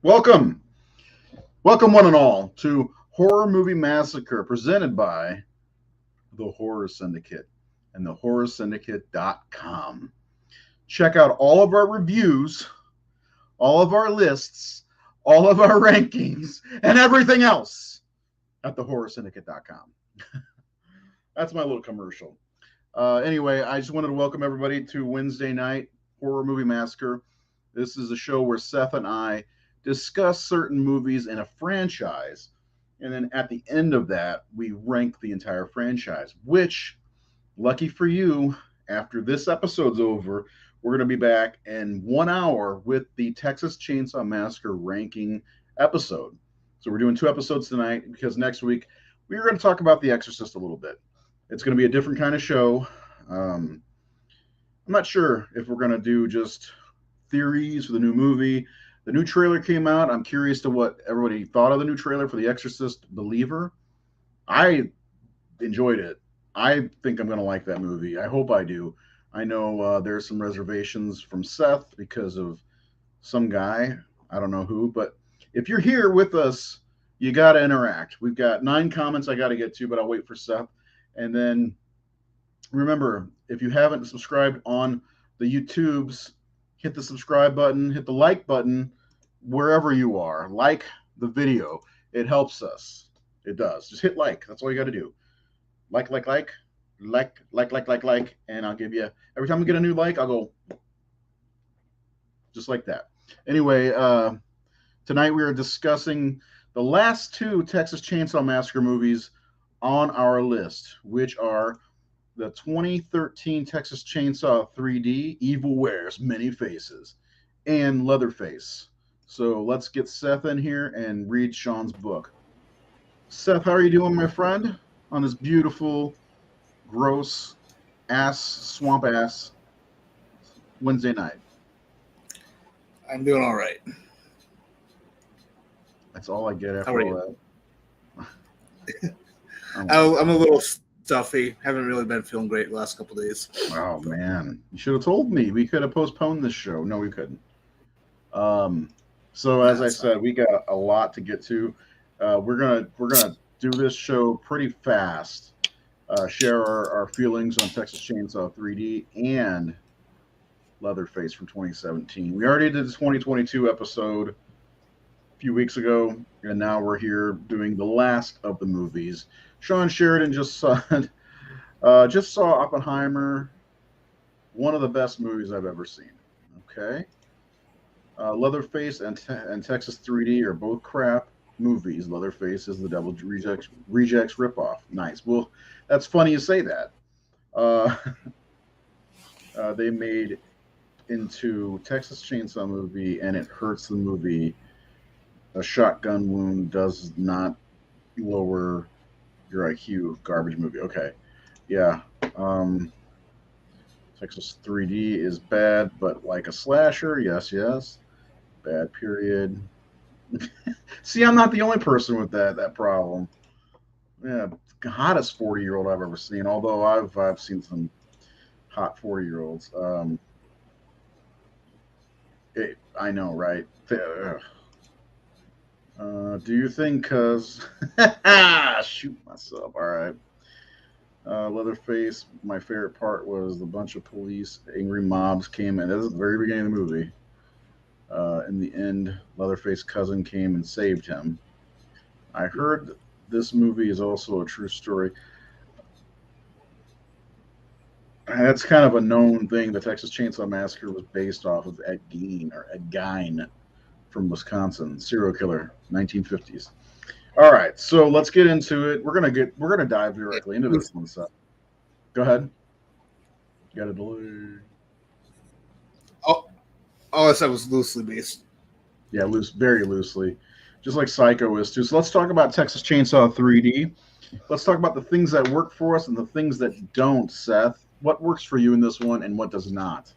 Welcome, welcome one and all to Horror Movie Massacre, presented by the Horror Syndicate and thehorrorsyndicate.com. Check out all of our reviews, all of our lists, all of our rankings, and everything else at thehorrorsyndicate.com. That's my little commercial. Anyway, I just wanted to welcome everybody to Wednesday night Horror Movie Massacre. This is a show where Seth and I discuss certain movies in a franchise, and then at the end of that, we rank the entire franchise, which, lucky for you, after this episode's over, we're going to be back in 1 hour with the Texas Chainsaw Massacre ranking episode. So we're doing 2 episodes tonight because next week we're going to talk about The Exorcist a little bit. It's going to be a different kind of show. I'm not sure if we're going to do just theories for the new movie. The new trailer came out. I'm curious to what everybody thought of the new trailer for The Exorcist Believer. I enjoyed it. I think I'm going to like that movie. I hope I do. I know there's some reservations from Seth because of some guy. I don't know who, but if you're here with us, you got to interact. We've got 9 comments I got to get to, but I'll wait for Seth. And then remember, if you haven't subscribed on the YouTubes, hit the subscribe button, hit the like button wherever you are. Like the video. It helps us. It does. Just hit like. That's all you got to do. Like. And I'll give you, every time we get a new like, I'll go just like that. Anyway, tonight we are discussing the last 2 Texas Chainsaw Massacre movies on our list, which are the 2013 Texas Chainsaw 3D, Evil Wears Many Faces, and Leatherface. So let's get Seth in here and read Sean's book. Seth, how are you doing, my friend, on this beautiful, gross swamp ass Wednesday night? I'm doing all right. That's all I get after How are all you? that. I'm a little stuffy. Haven't really been feeling great the last couple of days. Oh man, you should have told me. We could have postponed this show. No, we couldn't. So as I said, we got a lot to get to. We're gonna do this show pretty fast. Share our feelings on Texas Chainsaw 3D and Leatherface from 2017. We already did the 2022 episode a few weeks ago, and now we're here doing the last of the movies. Sean Sheridan just saw Oppenheimer, one of the best movies I've ever seen. Okay, Leatherface and Texas 3D are both crap movies. Leatherface is the Devil Rejects ripoff. Nice. Well, that's funny you say that. They made into Texas Chainsaw movie, and it hurts the movie. A shotgun wound does not lower your IQ. Garbage movie. Okay. Yeah. Texas 3D is bad, but like a slasher. Yes. Bad period. See, I'm not the only person with that problem. Yeah, hottest 40-year-old I've ever seen. Although I've seen some hot 40-year-olds. I know, right? Do you think? Cause shoot myself. All right. Leatherface. My favorite part was the bunch of police, angry mobs came in. That was at the very beginning of the movie. In the end, Leatherface's cousin came and saved him. I heard this movie is also a true story. That's kind of a known thing. The Texas Chainsaw Massacre was based off of Ed Gein from Wisconsin, serial killer, 1950s. All right, so let's get into it. We're gonna dive directly into this one. So, go ahead. You got a delay. All I said was loosely based. Yeah, very loosely, just like Psycho is too. So let's talk about Texas Chainsaw 3D. Let's talk about the things that work for us and the things that don't. Seth, what works for you in this one and what does not?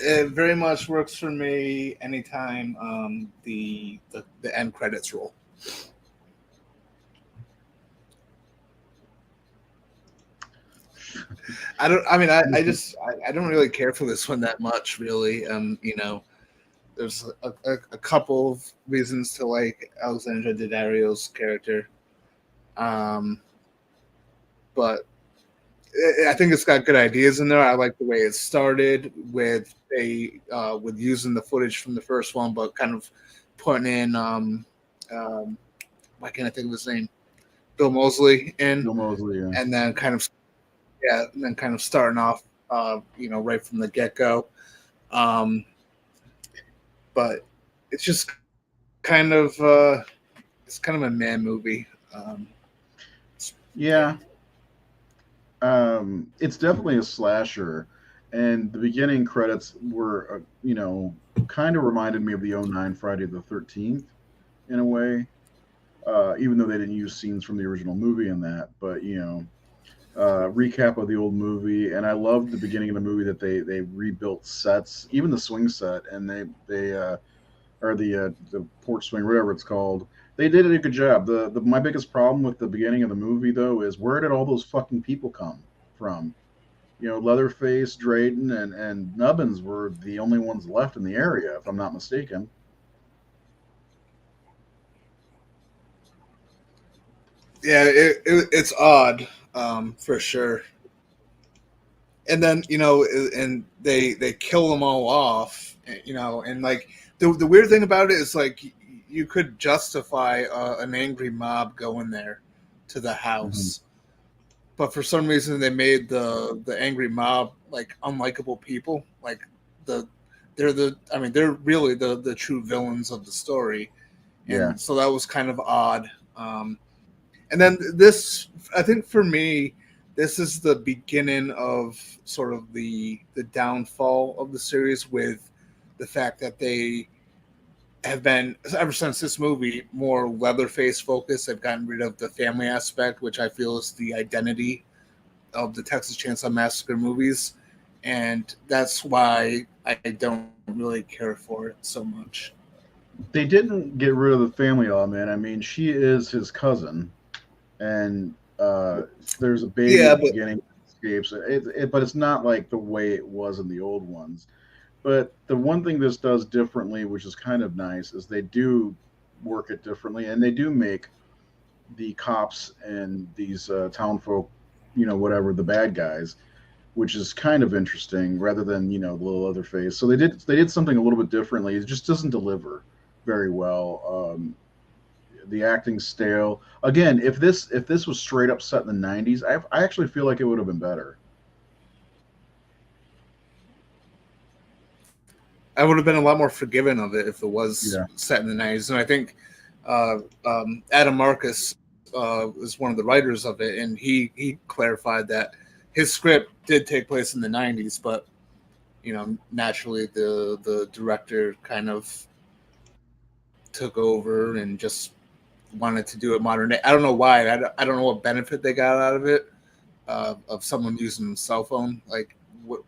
It very much works for me anytime the end credits roll. I don't. I mean, I don't really care for this one that much, really. You know, there's a couple of reasons to like Alexandra Daddario's character, um, but I think it's got good ideas in there. I like the way it started with using the footage from the first one, but kind of putting in um, why can't I think of his name? Bill Moseley in, Bill Mosley, yeah. and then kind of yeah, and then kind of starting off, you know, right from the get go. Um, but it's just kind of it's kind of a man movie. Yeah, Yeah, it's definitely a slasher, and the beginning credits were, kind of reminded me of the '09 Friday the 13th in a way. Even though they didn't use scenes from the original movie in that, but recap of the old movie, and I loved the beginning of the movie that they rebuilt sets, even the swing set, and they or the porch swing, whatever it's called. They did a good job. The my biggest problem with the beginning of the movie though is where did all those fucking people come from? Leatherface, Drayton, and Nubbins were the only ones left in the area, if I'm not mistaken. yeah, it's odd, for sure. And then and they kill them all off, and like the weird thing about it is like you could justify an angry mob going there to the Hmm. house, but for some reason they made the angry mob like unlikable people. Like the I mean they're really the true villains of the story, Yeah, and so that was kind of odd. And then this, I think for me, this is the beginning of sort of the downfall of the series, with the fact that they have been, ever since this movie, more Leatherface focused. They've gotten rid of the family aspect, which I feel is the identity of the Texas Chainsaw Massacre movies, and that's why I don't really care for it so much. they didn't get rid of the family element. I mean, she is his cousin, and there's a baby Yeah, at the but beginning that escapes. But it's not like the way it was in the old ones. But the one thing this does differently, which is kind of nice, is they do work it differently, and they do make the cops and these town folk, whatever the bad guys, which is kind of interesting, rather than the little other face. So they did something a little bit differently. It just doesn't deliver very well. The acting stale. Again, if this was straight up set in the '90s, I actually feel like it would have been better. I would have been a lot more forgiving of it if it was Yeah. set in the '90s. And I think Adam Marcus was one of the writers of it, and he clarified that his script did take place in the '90s, but naturally the director kind of took over and just wanted to do it modern day. I don't know why. I don't know what benefit they got out of it, of someone using a cell phone. Like, what?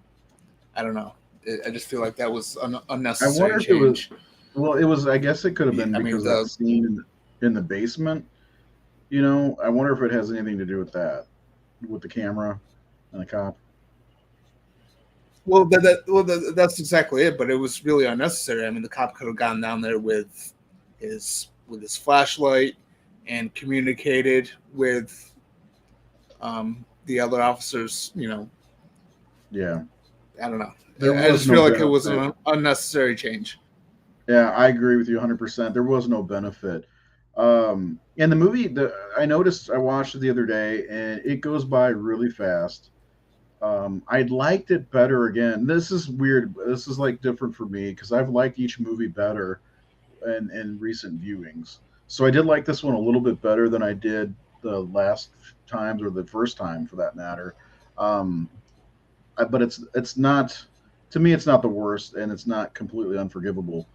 I don't know. I just feel like that was an I unnecessary wonder if it was. change. Well, it was. I guess it could have been I mean, because of that scene in the basement. I wonder if it has anything to do with that, with the camera and the cop. that's exactly it. But it was really unnecessary. I mean, the cop could have gone down there his flashlight and communicated with the other officers. Yeah, I don't know. there I was just no feel like it was benefit. an unnecessary change. Yeah, I agree with you 100%. There was no benefit. And the movie, I noticed, I watched it the other day, and it goes by really fast. I liked it better again. This is weird. This is like different for me because I've liked each movie better in recent viewings. So I did like this one a little bit better than I did the last times, or the first time for that matter. Um, but it's not, to me, it's not the worst, and it's not completely unforgivable.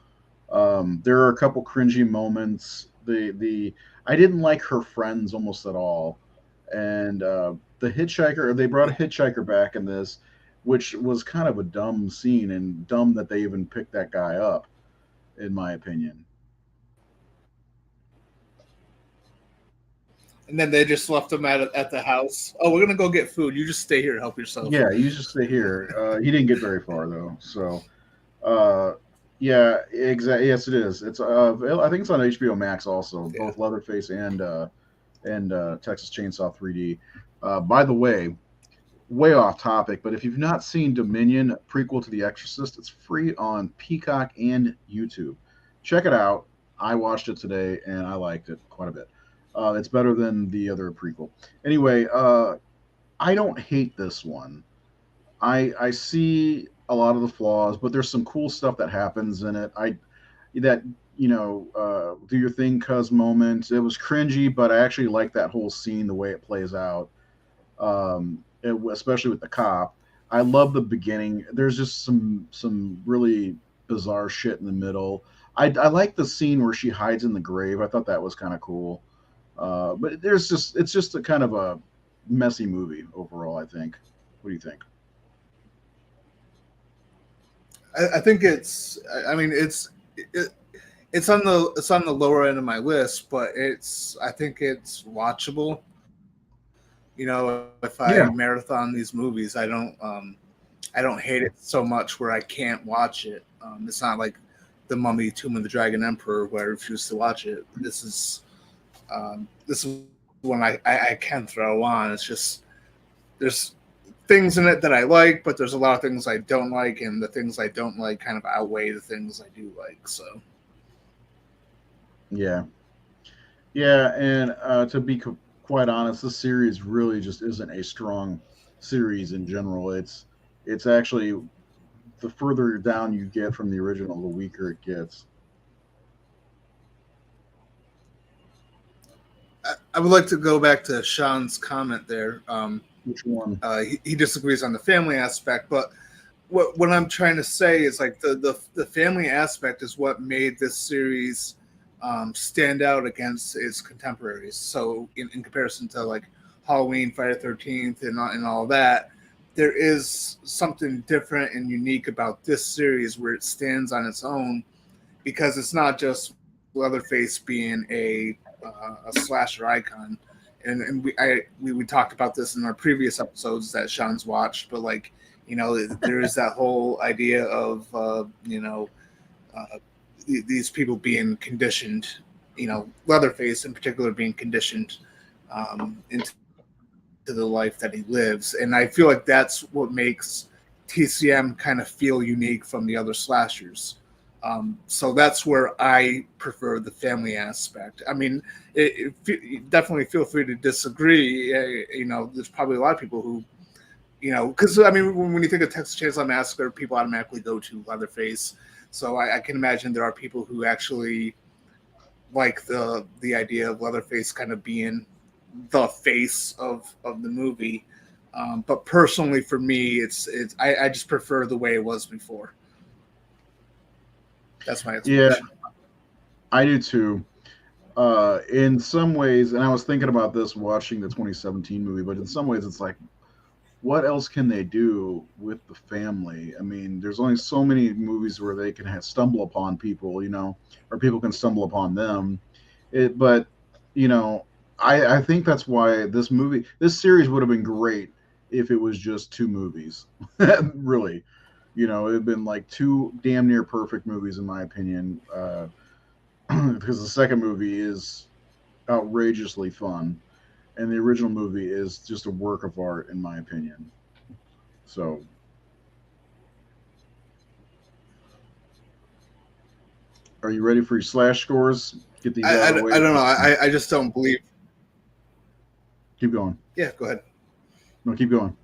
There are a couple cringy moments. The I didn't like her friends almost at all, and the hitchhiker. They brought a hitchhiker back in this, which was kind of a dumb scene, and dumb that they even picked that guy up, in my opinion. And then they just left him at the house. Oh, we're gonna go get food. You just stay here, help yourself. Yeah, you just stay here. He didn't get very far though. So, uh, yeah, exactly. Yes, it is. It's I think it's on HBO Max also. Yeah. Both Leatherface and Texas Chainsaw 3D. By the way off topic, but if you've not seen Dominion, prequel to The Exorcist, it's free on Peacock and YouTube. Check it out. I watched it today and I liked it quite a bit. It's better than the other prequel. Anyway, I don't hate this one. I see a lot of the flaws, but there's some cool stuff that happens in it. I that do your thing, cuz moment. It was cringy, but I actually like that whole scene, the way it plays out. Especially with the cop. I love the beginning. There's just some really bizarre shit in the middle. I like the scene where she hides in the grave. I thought that was kind of cool. But it's just a kind of a messy movie overall. I think. What do you think? I think it's. I mean, it's on the lower end of my list, but I think it's watchable. You know, if I Yeah, marathon these movies, I don't hate it so much where I can't watch it. It's not like The Mummy, Tomb of the Dragon Emperor where I refuse to watch it. This is one I can throw on. It's just there's things in it that I like, but there's a lot of things I don't like, and the things I don't like kind of outweigh the things I do like. So yeah, yeah. And to be quite honest, this series really just isn't a strong series in general. It's actually the further down you get from the original, the weaker it gets. I would like to go back to Sean's comment there. Which one? He disagrees on the family aspect, but what I'm trying to say is like the family aspect is what made this series stand out against its contemporaries. So in comparison to like Halloween, Friday the 13th, and all that, there is something different and unique about this series where it stands on its own because it's not just Leatherface being a slasher icon. And we talked about this in our previous episodes that Sean's watched, but like there is that whole idea of these people being conditioned, Leatherface in particular being conditioned into the life that he lives, and I feel like that's what makes TCM kind of feel unique from the other slashers. So that's where I prefer the family aspect. I mean, definitely feel free to disagree. There's probably a lot of people who, because I mean, when you think of Texas Chainsaw Massacre, people automatically go to Leatherface. So I can imagine there are people who actually like the idea of Leatherface kind of being the face of the movie. But personally, for me, I just prefer the way it was before. That's my explanation. Yeah, I do too. In some ways, and I was thinking about this watching the 2017 movie, but in some ways, it's like, what else can they do with the family? I mean, there's only so many movies where they can stumble upon people, or people can stumble upon them. But I think that's why this series would have been great if it was just two movies. Really, it'd been like two damn near perfect movies in my opinion. Because the second movie is outrageously fun, and the original movie is just a work of art in my opinion. So, are you ready for your slash scores? Get these out of the way. I don't know. I just don't believe. Keep going. Yeah, go ahead. No, keep going.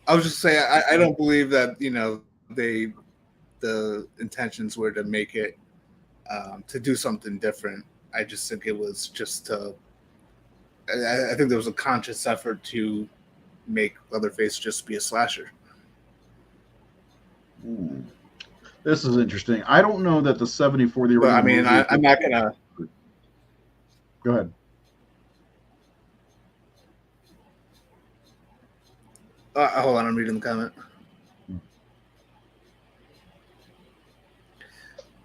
I was just saying I don't believe that the intentions were to make it to do something different. I just think it was just I think there was a conscious effort to make Leatherface just be a slasher. This is interesting. I don't know that the 74 the original. But, I mean, I'm not gonna. Go ahead. Hold on, I'm reading the comment.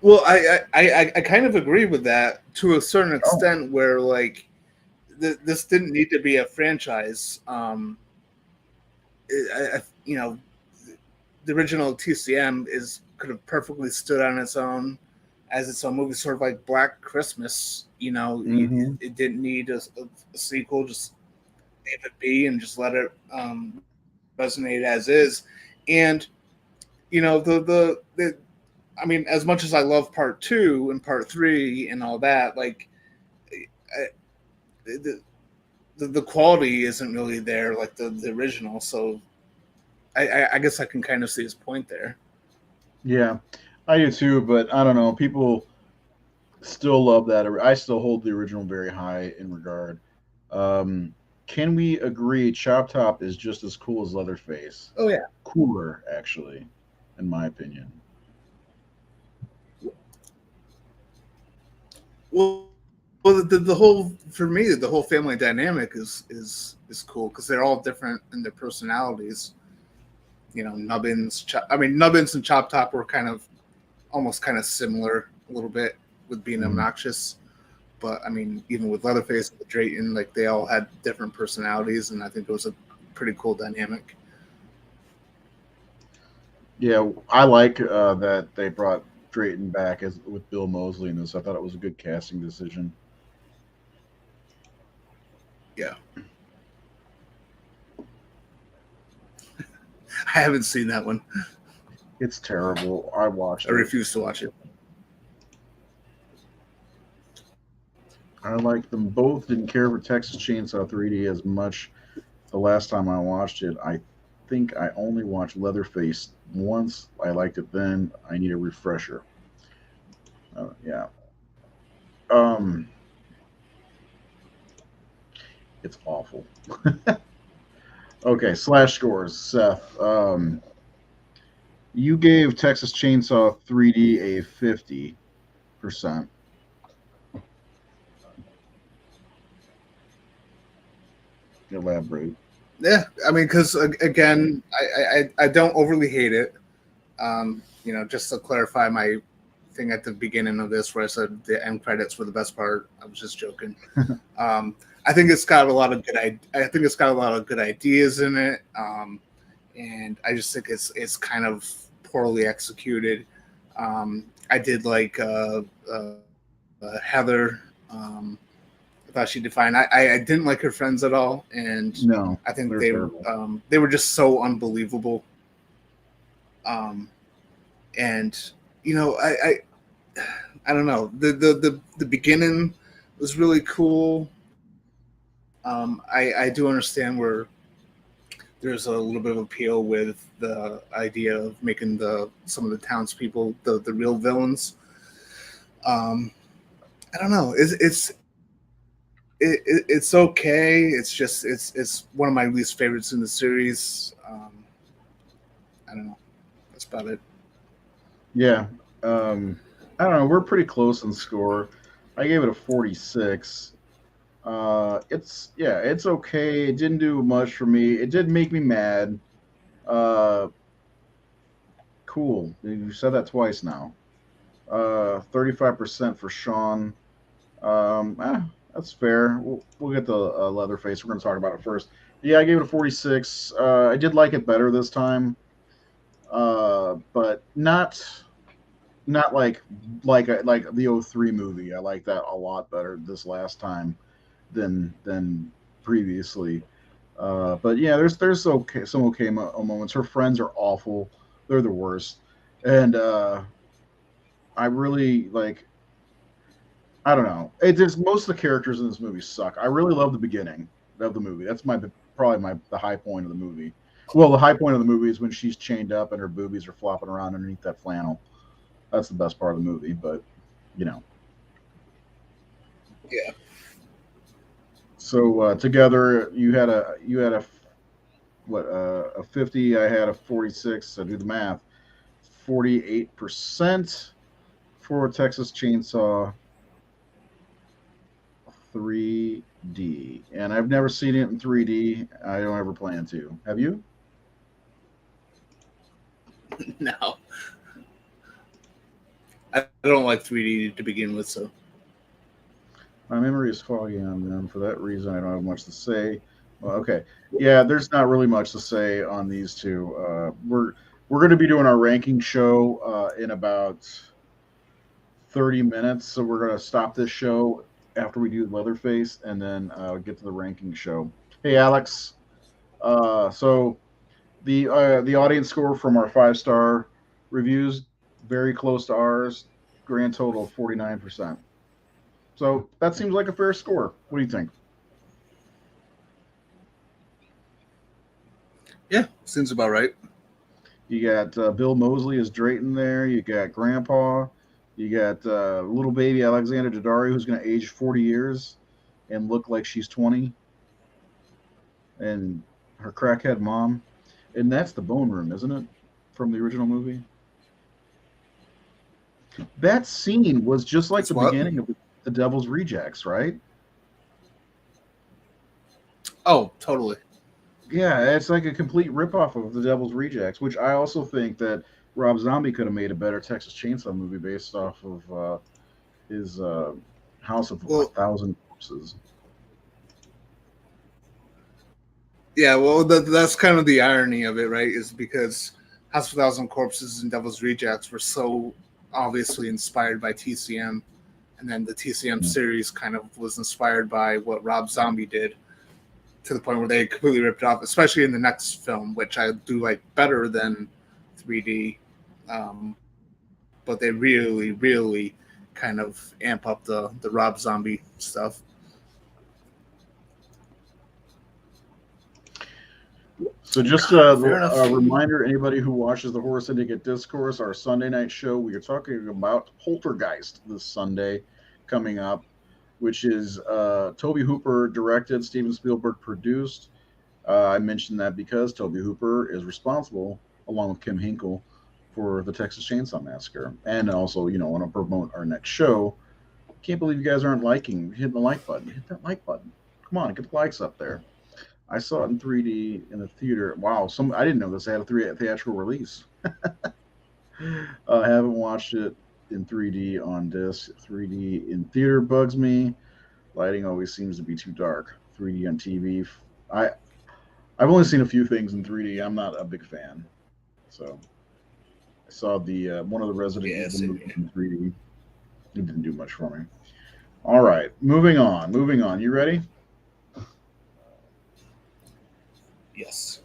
Well, I kind of agree with that to a certain extent, where like this didn't need to be a franchise. You know, the original TCM could have perfectly stood on its own as its own movie, sort of like Black Christmas. You know, Mm-hmm. it didn't need a sequel. Just leave it be and just let it resonate as is. And you know, the I mean, as much as I love part 2 and part 3 and all that, like I, the quality isn't really there like the original. So I guess I can kind of see his point there. Yeah, I do too, but I don't know. People still love that. I still hold the original very high in regard. Um, can we agree Chop Top is just as cool as Leatherface? Oh yeah. Cooler, actually, in my opinion. Well, the whole for me the whole family dynamic is cool because they're all different in their personalities. You know, Nubbins and Chop Top were kind of almost kind of similar a little bit with being Mm. obnoxious. But I mean, even with Leatherface and Drayton, like they all had different personalities, and I think it was a pretty cool dynamic. Yeah, I like that they brought Drayton back as with Bill Moseley in this. I thought it was a good casting decision. Yeah, I haven't seen that one. It's terrible. I I watched it. refuse to watch it. I like them both. Didn't care for Texas Chainsaw 3D as much the last time I watched it. I think I only watched Leatherface once. I liked it then. I need a refresher. Yeah. Um, it's awful. Okay, slash scores, Seth. You gave Texas Chainsaw 3D a 50%. Elaborate. Yeah, I mean, because again, I don't overly hate it. You know, just to clarify my thing at the beginning of this, where I said the end credits were the best part. I was just joking. I think it's got a lot of good. I think it's got a lot of good ideas in it, and I just think it's kind of poorly executed. I did like Heather. I thought she defined. I didn't like her friends at all, and No, I think they're terrible. they were just so unbelievable. Um, and you know, I don't know. The beginning was really cool. I do understand where there's a little bit of appeal with the idea of making some of the townspeople the real villains. Um, I don't know. It's okay. It's one of my least favorites in the series. I don't know. That's about it. Yeah. I don't know. We're pretty close in score. I gave it a 46. It's okay. It didn't do much for me. It did make me mad. Uh, cool. You said that twice now. 35% for Sean. That's fair. We'll get the Leatherface. We're going to talk about it first. Yeah, I gave it a 46. I did like it better this time, but not like the '03 movie. I like that a lot better this last time than previously. But yeah, there's okay some okay moments. Her friends are awful. They're the worst, and I really like. I don't know. It just most of the characters in this movie suck. I really love the beginning of the movie. That's probably the high point of the movie. Well, the high point of the movie is when she's chained up and her boobies are flopping around underneath that flannel. That's the best part of the movie. But you know, Yeah. so together you had a what a 50. I had a 46. So do the math. 48% for Texas Chainsaw 3D, and I've never seen it in 3D. I don't ever plan to. Have you? No, I don't like 3D to begin with. So My memory is foggy on them. For that reason, I don't have much to say. Well, okay, yeah, there's not really much to say on these two. We're going to be doing our ranking show in about 30 minutes, so we're going to stop this show after we do Leatherface, and then get to the ranking show. Hey, Alex. So the audience score from our 5-star reviews very close to ours. Grand total of 49%. So that seems like a fair score. What do you think? Yeah, seems about right. You got Bill Moseley as Drayton there. You got Grandpa. You got little baby Alexander Daddario, who's going to age 40 years and look like she's 20. And her crackhead mom. And that's the Bone Room, isn't it? From the original movie. That scene was just like It's the what? beginning of The Devil's Rejects, right? Oh, totally. Yeah, it's like a complete ripoff of The Devil's Rejects, which I also think that Rob Zombie could have made a better Texas Chainsaw movie based off of his House of a Well, Thousand Corpses. yeah, well, that's kind of the irony of it, right? Is because House of a Thousand Corpses and Devil's Rejects were so obviously inspired by TCM, and then the TCM Yeah. series kind of was inspired by what Rob Zombie did to the point where they completely ripped it off, especially in the next film, which I do like better than 3D. But they really, really kind of amp up the Rob Zombie stuff. So just Fair enough. a reminder, anybody who watches the Horror Syndicate Discourse, our Sunday night show, we are talking about Poltergeist this Sunday coming up, which is Toby Hooper directed, Steven Spielberg produced. I mentioned that because Toby Hooper is responsible, along with Kim Hinkle, for the Texas Chainsaw Massacre. And also, want to promote our next show. Can't believe you guys aren't hitting the like button. Hit that like button. Come on, get the likes up there. I saw it in 3D in the theater. Wow, I didn't know this had a theatrical release. I haven't watched it in 3D on disc. 3D in theater bugs me. Lighting always seems to be too dark. 3D on TV. I I've only seen a few things in 3D. I'm not a big fan. So I saw the one of the Resident Yeah, Evil same movies here. in 3D. It didn't do much for me. All right, moving on. Moving on. You ready? Yes.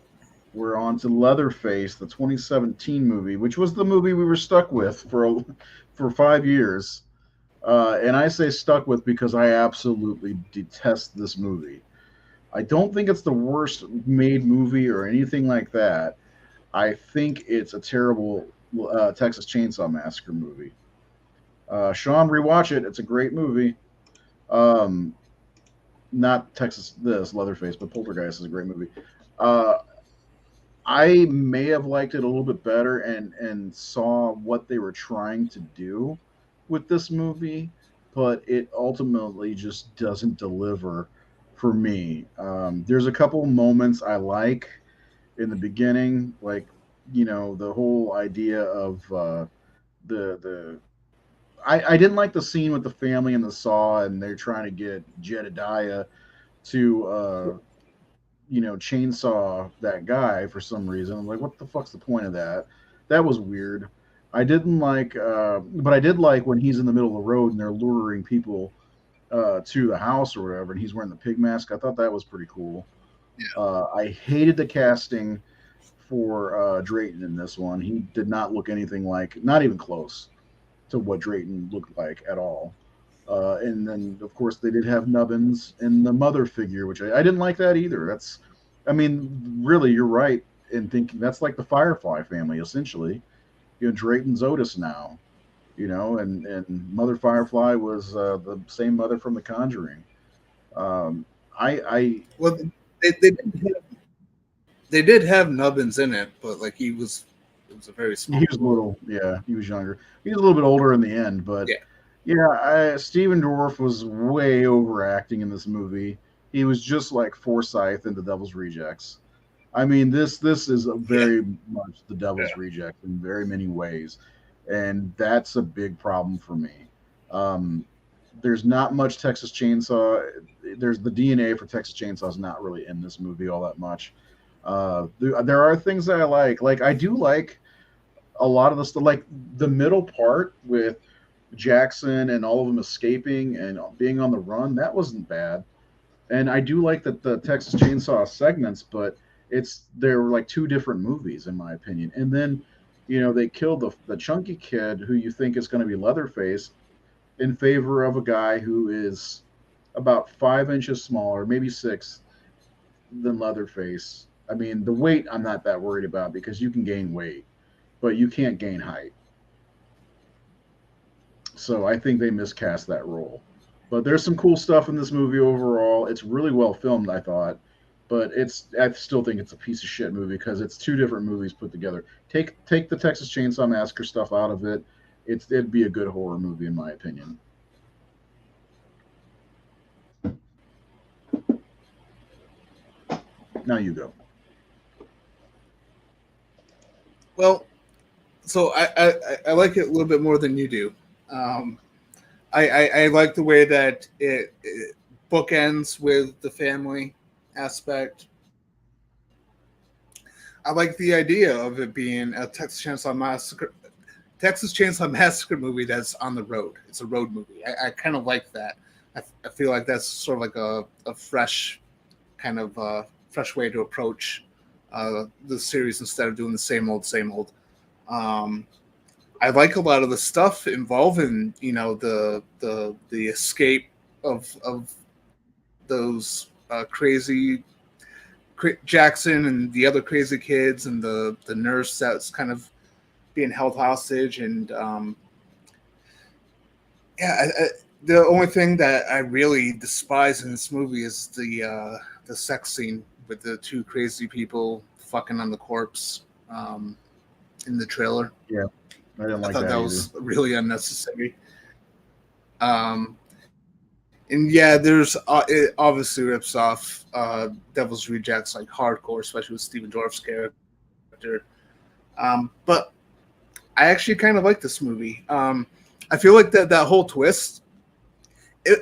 We're on to Leatherface, the 2017 movie, which was the movie we were stuck with for 5 years. And I say stuck with because I absolutely detest this movie. I don't think it's the worst made movie or anything like that. I think it's a terrible Texas Chainsaw Massacre movie. Sean, rewatch it. It's a great movie. Um, not this Leatherface, but Poltergeist is a great movie. Uh, I may have liked it a little bit better and saw what they were trying to do with this movie, but it ultimately just doesn't deliver for me. There's a couple moments I like in the beginning, like the whole idea of the I didn't like the scene with the family in the saw and they're trying to get Jedediah to chainsaw that guy for some reason. I'm like, what the fuck's the point of that? That was weird. I didn't like, but I did like when he's in the middle of the road and they're luring people to the house or whatever, and he's wearing the pig mask. I thought that was pretty cool. Yeah. I hated the casting for Drayton in this one. He did not look anything like, not even close to what Drayton looked like at all. And then, of course, they did have Nubbins in the mother figure, which I didn't like that either. I mean, really, you're right in thinking that's like the Firefly family, essentially. Drayton's Otis now, and Mother Firefly was the same mother from The Conjuring. Um, I Well, they did have Nubbins in it, but like it was a very small he was a role. little, yeah, he was younger. He was a little bit older in the end, but Yeah. yeah, Stephen Dorff was way overacting in this movie. He was just like Forsyth in The Devil's Rejects. I mean, this is Yeah. very much The Devil's Yeah. Reject in very many ways, and that's a big problem for me. Um, There's not much Texas Chainsaw. There's the DNA for Texas Chainsaw is not really in this movie all that much. There are things that I like. Like I do like a lot of the stuff, like the middle part with Jackson and all of them escaping and being on the run. That wasn't bad. And I do like the Texas Chainsaw segments, but they're like two different movies in my opinion. And then, they killed the chunky kid who you think is going to be Leatherface in favor of a guy who is about 5 inches smaller, maybe six, than Leatherface. I mean, the weight I'm not that worried about because you can gain weight, but you can't gain height. So I think they miscast that role. But there's some cool stuff in this movie overall. It's really well filmed, I thought. But I still think it's a piece of shit movie because it's two different movies put together. Take the Texas Chainsaw Massacre stuff out of it. It'd be a good horror movie in my opinion. Now you go. Well, so I like it a little bit more than you do. Um, I like the way that it bookends with the family aspect. I like the idea of it being a Texas Chainsaw Massacre movie that's on the road. It's a road movie. I kind of like that. I feel like that's sort of like a fresh kind of fresh way to approach the series instead of doing the same old, same old. Um, I like a lot of the stuff involving, the escape of those Jackson and the other crazy kids and the nurse that's kind of being held hostage. And the only thing that I really despise in this movie is the sex scene with the two crazy people fucking on the corpse in the trailer. Yeah, I didn't I like thought that that either. was really unnecessary. And yeah, there's it obviously rips off Devil's Rejects like hardcore, especially with Steven Dorff's character. But I actually kind of like this movie. I feel like that whole twist.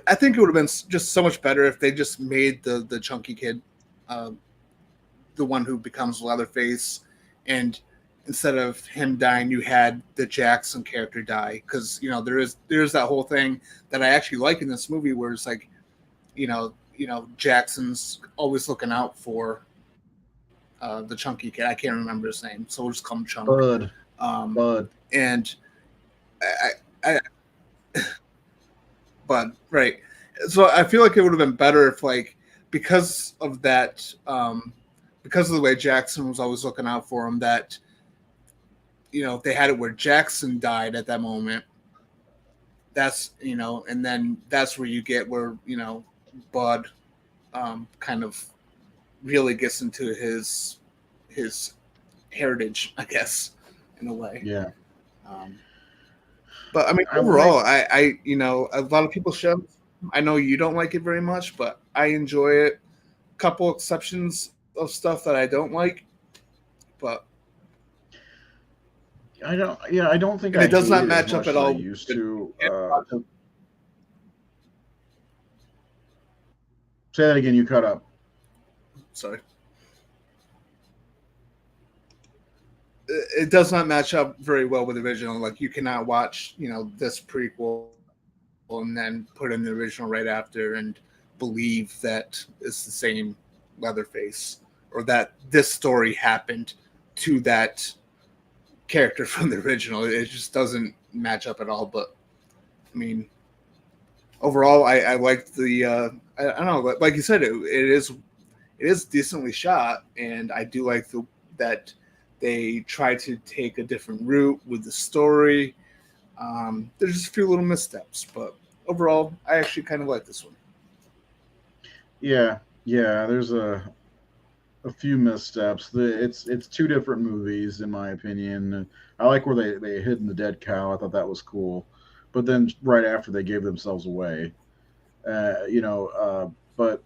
I think it would have been just so much better if they just made the chunky kid uh, the one who becomes Leatherface, and instead of him dying, you had the Jackson character die, because there's that whole thing that I actually like in this movie where it's like, Jackson's always looking out for the chunky kid. I can't remember his name, so we'll just call him Chunk. Bud. Bud. And I but right. So I feel like it would have been better if, like, because of that, because of the way Jackson was always looking out for him, that they had it where Jackson died at that moment. That's and then that's where you get where Bud kind of really gets into his heritage, I guess, in a way. Yeah. But I mean, overall, I a lot of people show. I know you don't like it very much, but I enjoy it. Couple exceptions of stuff that I don't like, but I don't. Yeah, I don't think it does not hate match as up much at as I all. used to. Say that again. You cut up. Sorry. It does not match up very well with the original. Like, you cannot watch, this prequel and then put in the original right after and believe that it's the same Leatherface, or that this story happened to that character from the original. It just doesn't match up at all. But I mean, overall, I liked the. I don't know, like you said, it is decently shot, and I do like that they try to take a different route with the story. There's just a few little missteps, but overall, I actually kind of like this one. Yeah, there's a few missteps. It's two different movies in my opinion. I like where they hid the dead cow. I thought that was cool, but then right after they gave themselves away, but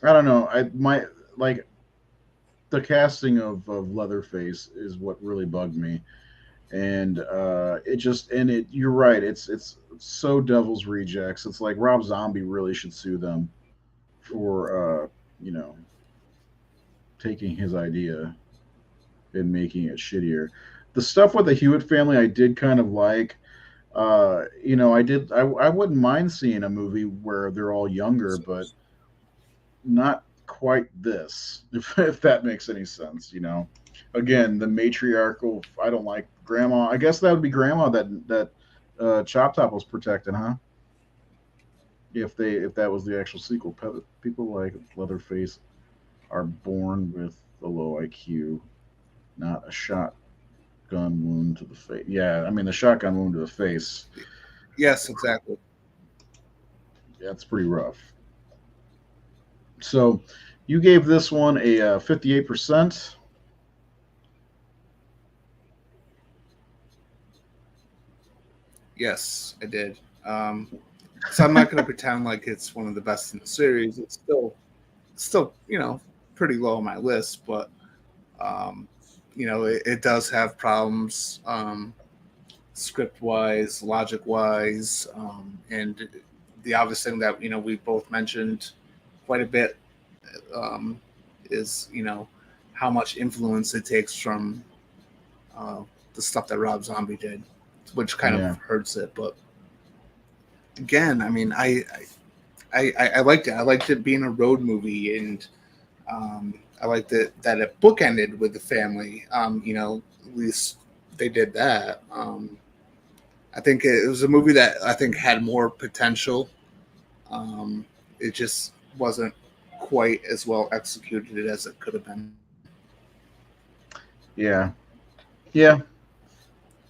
I don't know. I my like the casting of Leatherface is what really bugged me. and it just and it. You're right. It's so Devil's Rejects. It's like Rob Zombie really should sue them for you know taking his idea and making it shittier. The stuff with the Hewitt family, I did kind of like. I wouldn't mind seeing a movie where they're all younger, but not quite this, if that makes any sense. Again, the matriarchal. I don't like grandma. I guess that would be grandma that Chop Top was protecting, huh? If that was the actual sequel, people like Leatherface are born with a low IQ, not a shotgun wound to the face. Yeah, I mean the shotgun wound to the face. Yes, exactly. That's pretty rough. So, you gave this one a 58%. Yes, I did. So I'm not going to pretend like it's one of the best in the series. It's still, pretty low on my list, but um, it does have problems, script wise, logic wise, and the obvious thing that we both mentioned quite a bit, um, is how much influence it takes from uh, the stuff that Rob Zombie did, which kind of Yeah, hurts it. But again, I mean, I liked it. I liked it being a road movie, and I liked it that it bookended with the family. At least they did that. I think it was a movie that I think had more potential. Um, it just wasn't quite as well executed as it could have been. yeah, yeah.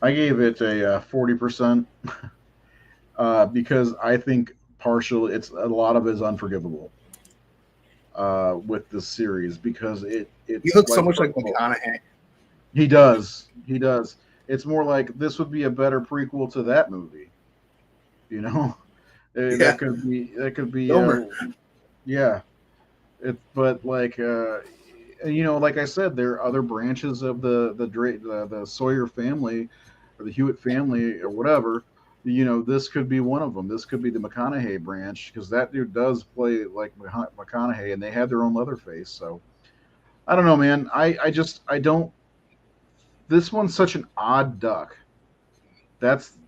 I gave it a 40%, because I think it's a lot of it is unforgivable with this series because He it's looks so like much first like of all, McConaughey. he does. It's more like this would be a better prequel to that movie. You know, Yeah, that could be Gomer. yeah. But like like I said, there are other branches of the Sawyer family or the Hewitt family or whatever. This could be one of them. This could be the McConaughey branch because that dude does play like McConaughey, and they had their own Leatherface. So I don't know, man. I don't. This one's such an odd duck. That's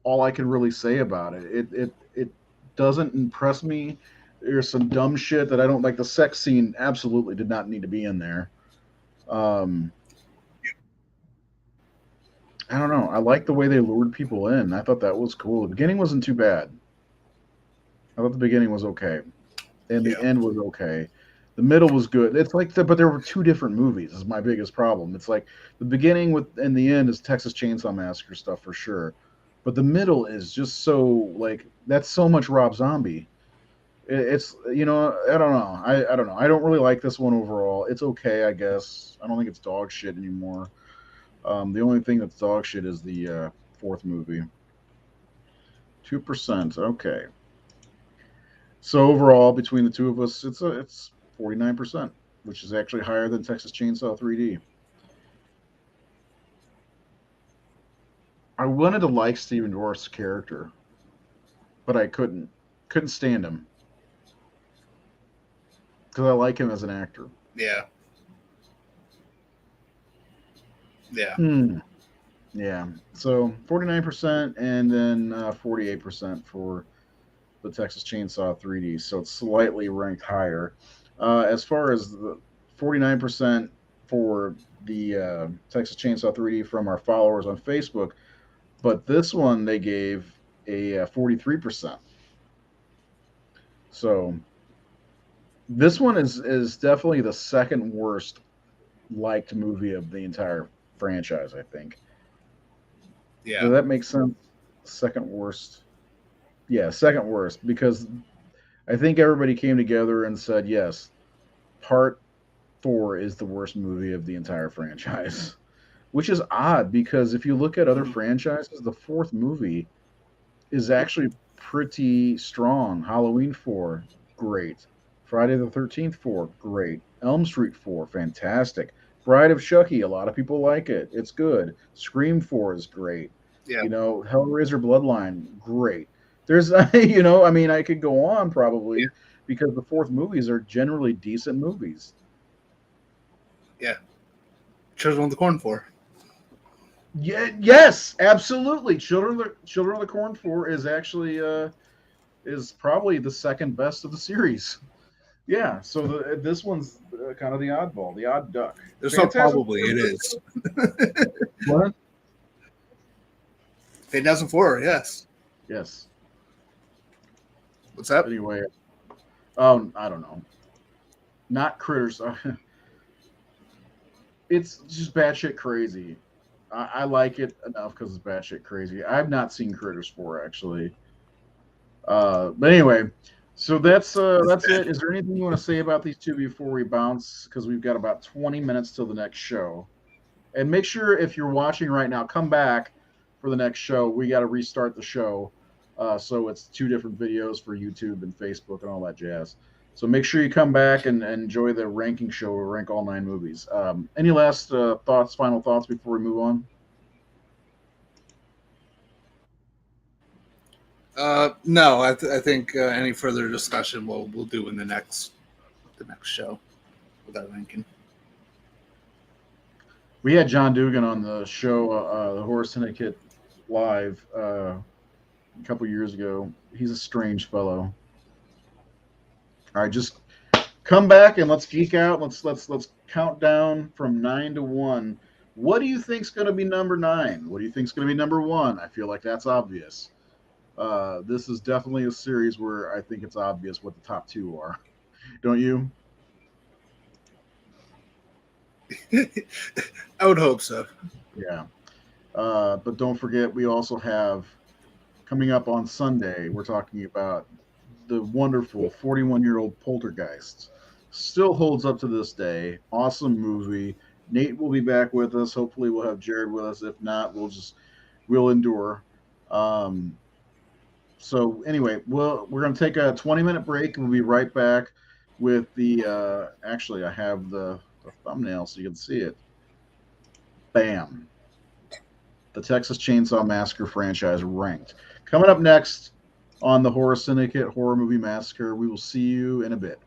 all I can really say about it. It doesn't impress me. There's some dumb shit that I don't like. The sex scene absolutely did not need to be in there. Um, I don't know. I like the way they lured people in. I thought that was cool. The beginning wasn't too bad. I thought the beginning was okay, and the Yeah. end was okay. The middle was good. It's like but there were two different movies. Is my biggest problem. It's like the beginning with and the end is Texas Chainsaw Massacre stuff for sure, but the middle is just so like that's so much Rob Zombie. It's I don't know. I don't know. I don't really like this one overall. It's okay, I guess. I don't think it's dog shit anymore. The only thing that's dog shit is the fourth movie. 2%. Okay. So overall, between the two of us, it's 49%, which is actually higher than Texas Chainsaw 3D. I wanted to like Steven Dorff's character, but I couldn't stand him because I like him as an actor. Yeah. Yeah. Hmm. Yeah. So 49% and then 48% for the Texas Chainsaw 3D. So it's slightly ranked higher. As far as the 49% for the Texas Chainsaw 3D from our followers on Facebook, but this one they gave a 43%. So this one is definitely the second worst liked movie of the entire franchise, I think. Yeah. Does that make sense? Second worst. Yeah, second worst because I think everybody came together and said, yes, part four is the worst movie of the entire franchise, which is odd because if you look at other Mhm. franchises, the fourth movie is actually pretty strong. Halloween 4, great. Friday the 13th 4, great. Elm Street 4, fantastic. Bride of Chucky, a lot of people like it. It's good. Scream 4 is great. Yeah, You know, Hellraiser Bloodline, great. There's, you know, I mean, I could go on yeah, probably because the fourth movies are generally decent movies. yeah. Children of the Corn 4. Yeah, yes, absolutely. Children of the Corn 4 is actually is probably the second best of the series. Yeah, so this one's kind of the oddball, the odd duck. There's no Phantasm probably 4 is it good is. too. What? Phantasm 4, yes. Yes. What's that? Anyway, oh, I don't know. Not critters. It's just batshit crazy. I like it enough because it's batshit crazy. I've not seen Critters 4 actually. But anyway, so that's it. Is there anything you want to say about these two before we bounce? Because we've got about 20 minutes till the next show. And make sure if you're watching right now, come back for the next show. We got to restart the show. So it's two different videos for YouTube and Facebook and all that jazz. So make sure you come back and enjoy the ranking show. We'll rank all 9 movies. Any last thoughts, final thoughts before we move on? No, I think any further discussion we'll do in the next show with our ranking. We had John Dugan on the show, the Horror Syndicate live, a couple years ago. He's a strange fellow. All right, just come back and let's geek out. Let's count down from 9 to 1. What do you think's going to be number 9? What do you think's going to be number 1? I feel like that's obvious. This is definitely a series where I think it's obvious what the top 2 are. Don't you? I would hope so. Yeah. But don't forget, we also have coming up on Sunday, we're talking about the wonderful 41-year-old Poltergeist. Still holds up to this day. Awesome movie. Nate will be back with us. Hopefully, we'll have Jared with us. If not, we'll endure. Um, so anyway, we're going to take a 20-minute break and we'll be right back with the. Actually, I have the thumbnail so you can see it. Bam. The Texas Chainsaw Massacre franchise ranked. Coming up next on the Horror Syndicate Horror Movie Massacre, we will see you in a bit.